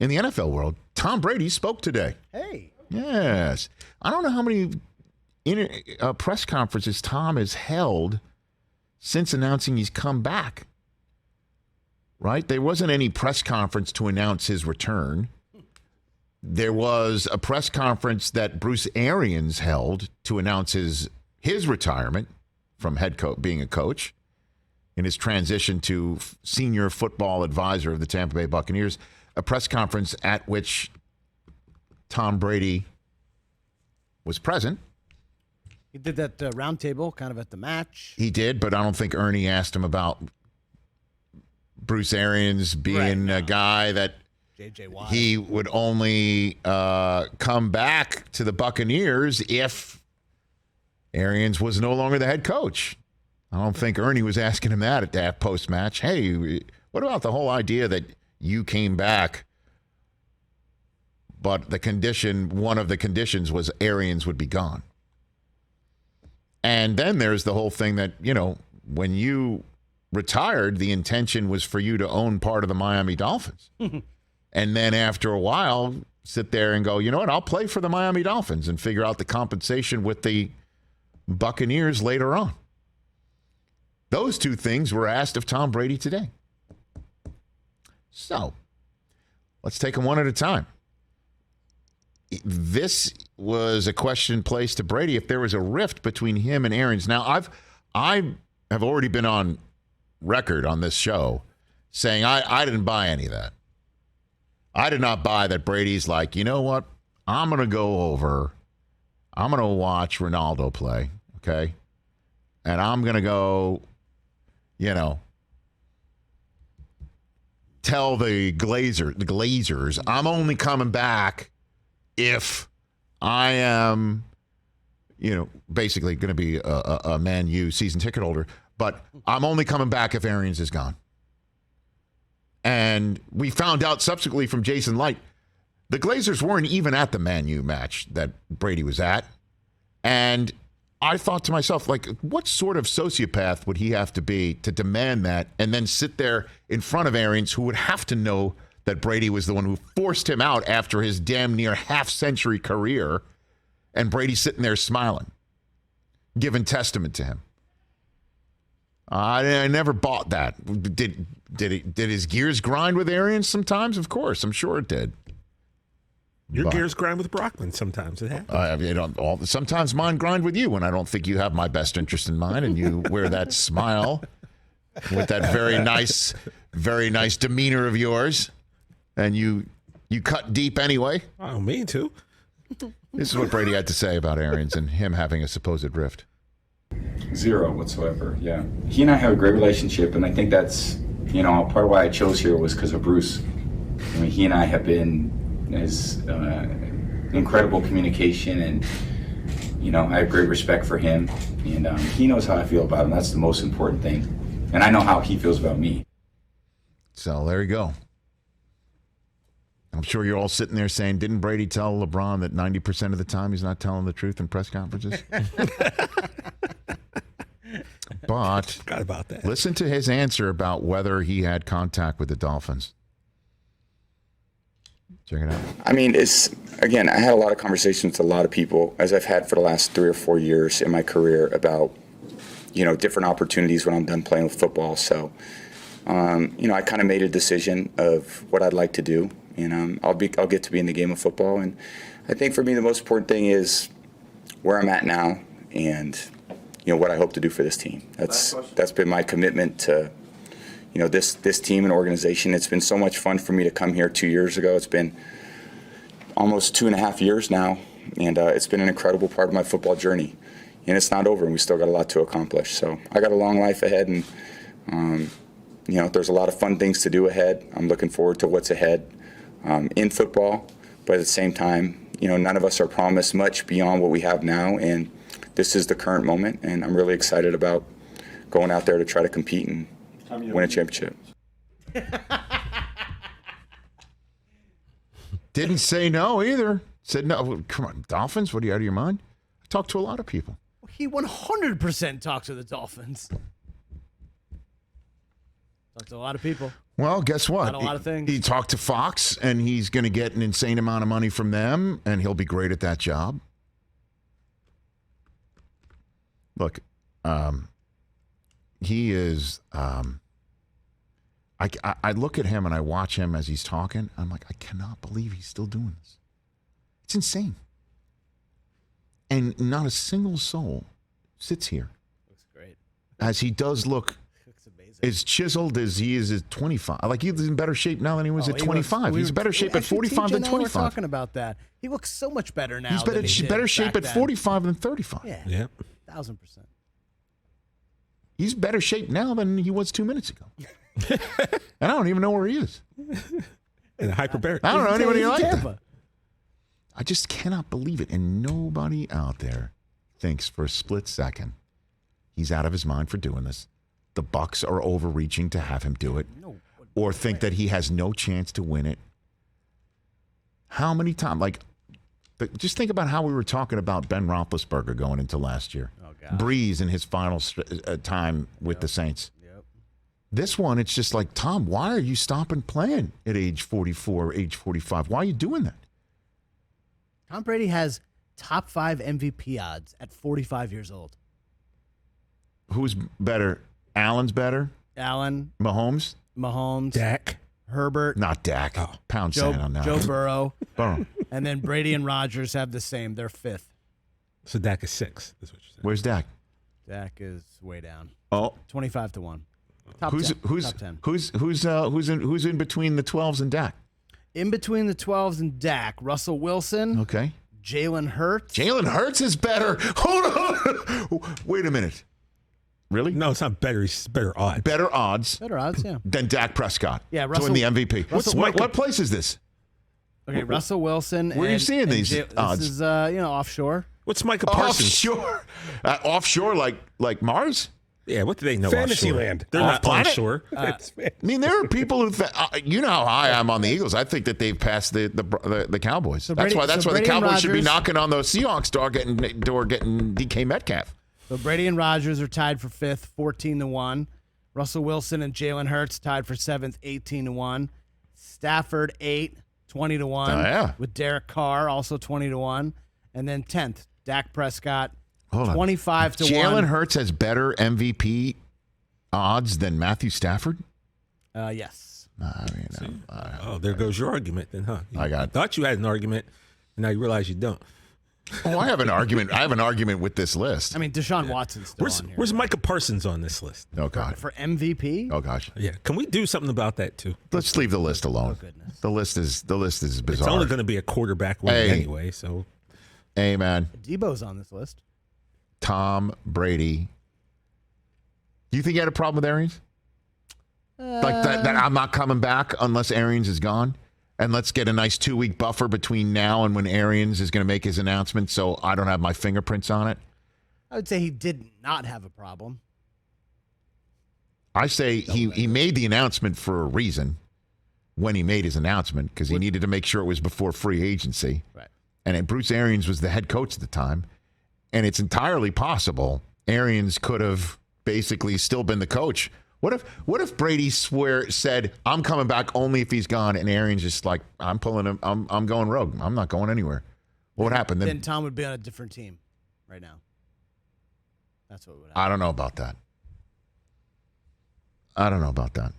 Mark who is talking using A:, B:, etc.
A: in the NFL world, Tom Brady spoke today.
B: Hey.
A: Yes. I don't know how many press conferences Tom has held since announcing he's come back. Right? There wasn't any press conference to announce his return. There was a press conference that Bruce Arians held to announce his retirement from being a coach in his transition to senior football advisor of the Tampa Bay Buccaneers, a press conference at which Tom Brady was present.
B: He did that round table kind of at the match.
A: He did, but I don't think Ernie asked him about Bruce Arians being a guy that he would only come back to the Buccaneers if Arians was no longer the head coach. I don't think Ernie was asking him that at that post-match. Hey, what about the whole idea that you came back, but one of the conditions was Arians would be gone? And then there's the whole thing that, when you retired, the intention was for you to own part of the Miami Dolphins. And then after a while, sit there and go, you know what, I'll play for the Miami Dolphins and figure out the compensation with the Buccaneers later on. Those two things were asked of Tom Brady today. So, let's take them one at a time. This was a question placed to Brady if there was a rift between him and Arians. Now, I have already been on record on this show saying I didn't buy any of that. I did not buy that Brady's like, you know what? I'm going to go over. I'm going to watch Ronaldo play, okay? And I'm going to go, tell the Glazers, I'm only coming back if I am, basically going to be a Man U season ticket holder. But I'm only coming back if Arians is gone. And we found out subsequently from Jason Light, the Glazers weren't even at the Man U match that Brady was at. And I thought to myself, what sort of sociopath would he have to be to demand that and then sit there in front of Arians, who would have to know that Brady was the one who forced him out after his damn near half-century career, and Brady sitting there smiling, giving testament to him. I never bought that. Did his gears grind with Arians sometimes? Of course, I'm sure it did.
C: Your gears grind with Brockman sometimes. It happens.
A: Sometimes mine grind with you when I don't think you have my best interest in mind, and you wear that smile with that very nice demeanor of yours, and you cut deep anyway.
C: I don't mean to.
A: This is what Brady had to say about Arians and him having a supposed rift.
D: Zero whatsoever, yeah. He and I have a great relationship, and I think that's, part of why I chose here was because of Bruce. I mean, he and I have been as incredible communication, and, I have great respect for him, and he knows how I feel about him. That's the most important thing. And I know how he feels about me.
A: So there you go. I'm sure you're all sitting there saying, didn't Brady tell LeBron that 90% of the time he's not telling the truth in press conferences? But
C: forgot about that.
A: Listen to his answer about whether he had contact with the Dolphins. Check it out.
D: I mean, I had a lot of conversations with a lot of people, as I've had for the last 3 or 4 years in my career, about, different opportunities when I'm done playing with football. So, I kind of made a decision of what I'd like to do. I'll get to be in the game of football. And I think for me, the most important thing is where I'm at now and, what I hope to do for this team. That's been my commitment to, this team and organization. It's been so much fun for me to come here 2 years ago. It's been almost 2.5 years now, and it's been an incredible part of my football journey. And it's not over, and we still got a lot to accomplish. So I got a long life ahead, and, there's a lot of fun things to do ahead. I'm looking forward to what's ahead in football, but at the same time, none of us are promised much beyond what we have now, and this is the current moment, and I'm really excited about going out there to try to compete and win a championship.
A: Didn't say no either. Said no. Come on, Dolphins? What, are you out of your mind? I talked to a lot of people.
B: He 100% talked to the Dolphins. Talked to a lot of people.
A: Well, guess what?
B: About a lot of things.
A: He talked to Fox, and he's going to get an insane amount of money from them, and he'll be great at that job. Look, he is. I look at him and I watch him as he's talking. I'm like, I cannot believe he's still doing this. It's insane. And not a single soul sits here.
B: Looks great.
A: As he does look as chiseled as he is at 25. Like, he's in better shape now than he was at 25. He's in better shape at 45 than 25.
B: We're talking about that. He looks so much better now.
A: He's better shape at 45 than 35.
B: Yeah.
C: Yep.
B: 1,000%.
A: He's better shape now than he was 2 minutes ago. And I don't even know where he is.
C: And hyperbaric.
A: I don't know anybody like
B: Tampa.
A: that. I just cannot believe it. And nobody out there thinks for a split second he's out of his mind for doing this. The Bucs are overreaching to have him do it. Or think that he has no chance to win it. How many times? Like, just think about how we were talking about Ben Roethlisberger going into last year.
B: Oh, God.
A: Breeze in his final time with the Saints.
B: Yep.
A: This one, it's just like, Tom, why are you stopping playing at age 44, age 45? Why are you doing that?
B: Tom Brady has top 5 MVP odds at 45 years old.
A: Who's better? Allen's better?
B: Allen.
A: Mahomes?
C: Dak.
B: Herbert.
A: Not Dak. Oh, pound sand on that.
B: Joe Burrow.
A: Burrow.
B: And then Brady and Rodgers have the same. They're 5th.
C: So Dak is 6th, is what you're saying.
A: Where's Dak?
B: Dak is way down.
A: Oh.
B: 25-1. Top 10.
A: Who's in between the 12s and Dak?
B: In between the 12s and Dak, Russell Wilson.
A: Okay.
B: Jalen Hurts.
A: Jalen Hurts is better. Hold on. Wait a minute. Really?
C: No, it's not better. It's better odds.
A: Better odds.
B: Better odds, yeah.
A: Than Dak Prescott.
B: Yeah,
A: to win the MVP. What place is this?
B: Okay, Russell Wilson.
A: Where are you seeing these odds?
B: This is offshore.
C: What's Micah Parsons?
A: Offshore. Offshore like Mars?
C: Yeah, what do they know?
E: Fantasyland.
C: They're not
A: planet?
C: onshore.
A: I mean, there are people who, you know how high I'm on the Eagles. I think that they've passed the Cowboys.
B: So
A: that's why the
B: Brady
A: Cowboys should be
B: Rodgers,
A: knocking on those Seahawks door getting DK Metcalf.
B: So Brady and Rodgers are tied for 5th, 14-1. Russell Wilson and Jalen Hurts tied for 7th, 18-1. Stafford 8, 20-1.
A: Oh, yeah.
B: With Derek Carr also 20-1, and then 10th, Dak Prescott 25-1.
A: Jalen Hurts has better MVP odds than Matthew Stafford?
B: Yes.
C: There goes your argument then, huh?
A: I
C: thought you had an argument, and now you realize you don't.
A: Oh, I have an argument. I have an argument with this list.
B: I mean, Deshaun Watson's still on here.
C: Where's Micah Parsons on this list?
A: Oh, God.
B: For MVP?
A: Oh, gosh.
C: Yeah. Can we do something about that, too?
A: Let's leave the list alone.
B: Oh, goodness.
A: The list is bizarre.
C: It's only going to be a quarterback win anyway, so.
A: Hey, man.
B: Debo's on this list.
A: Tom Brady. Do you think he had a problem with Arians? Like that I'm not coming back unless Arians is gone? And let's get a nice 2-week buffer between now and when Arians is going to make his announcement so I don't have my fingerprints on it?
B: I would say he did not have a problem.
A: I say he made the announcement for a reason when he made his announcement because he needed to make sure it was before free agency.
B: Right.
A: And Bruce Arians was the head coach at the time. And it's entirely possible Arians could have basically still been the coach. What if Brady said, I'm coming back only if he's gone, and Arians just like, I'm pulling him, I'm going rogue. I'm not going anywhere. What would happen?
B: Then Tom would be on a different team right now. That's what would happen.
A: I don't know about that.